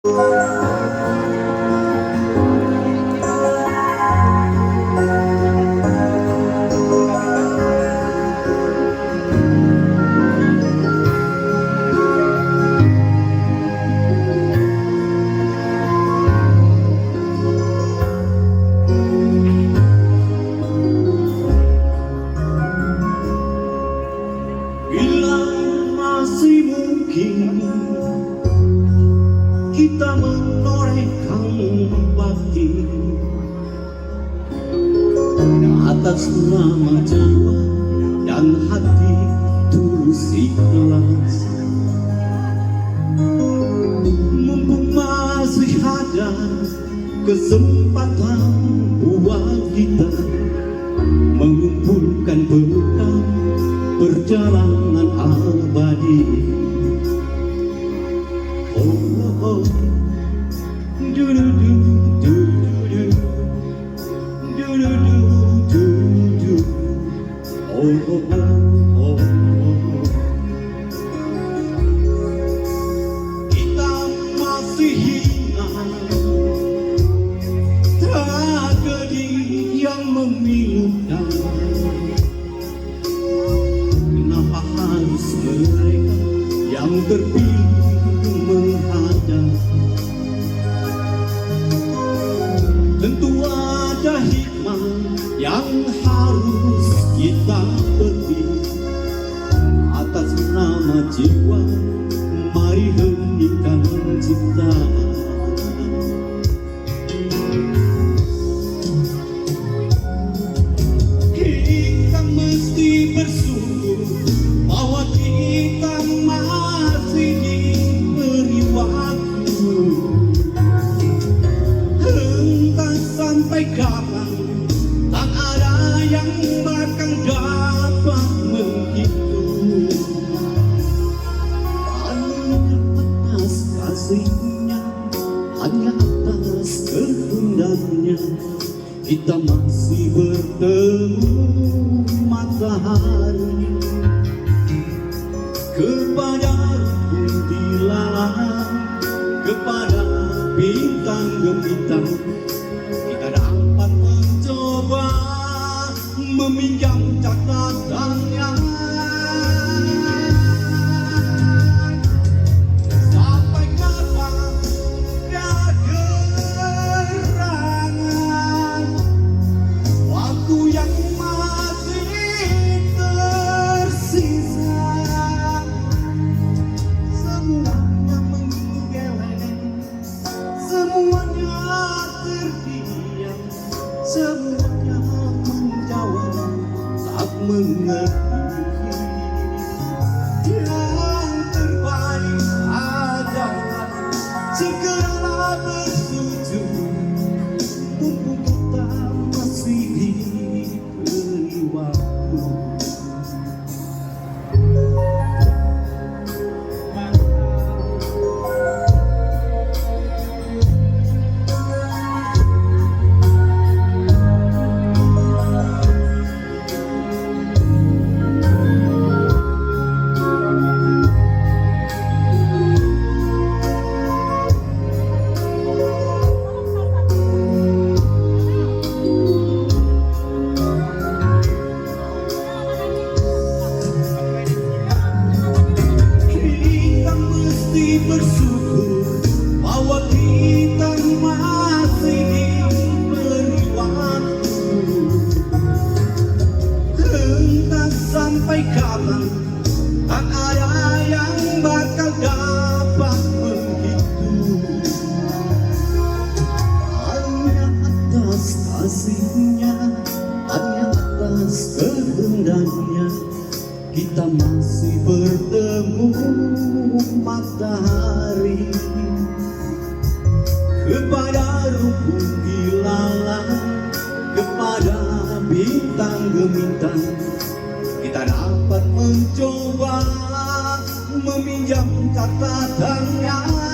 Bila masih mungkin kita menorehkan bakti atas nama jiwa dan hati tulus ikhlas, mumpung masih ada kesempatan buat kita mengumpulkan bekal perjalanan abadi. Oh, oh, du du du du du du du du du, oh oh oh oh. Kita masih ingat tragedi yang memilukan. Kenapa harus mereka yang terpilih menghadap? Tentu ada hikmah yang harus kita petik. Atas nama jiwa, mari hentikan cipta. Kita mesti bersyukur bahwa kita masih diberi waktu. Entah sampai kapan, tak ada yang bakal dapat menghitung. Hanya atas kasihnya, hanya atas kehendaknya, kita masih bertemu matahari. Kepada kuntilanak, kepada bintang gemilang, kita dapat mencoba meminjam catatannya. Sampai kapan ada gerangan waktu yang masih tersisa. Semuanya menggeleng, semuanya terdiam, semuanya menjawab tak mengerti. Yang terbaik adalah segeralah bersetuju, mumpung kita masih diberi waktu. Kita mesti bersyukur bahwa kita masih diberi waktu. Entah sampai kapan, tak ada yang bakal dapat menghitung. Hanya atas kasihnya, hanya atas kehendaknya, kita masih bertemu matahari. Kepada rumput ilalang, kepada bintang gemilang, kita dapat mencoba meminjam catatannya.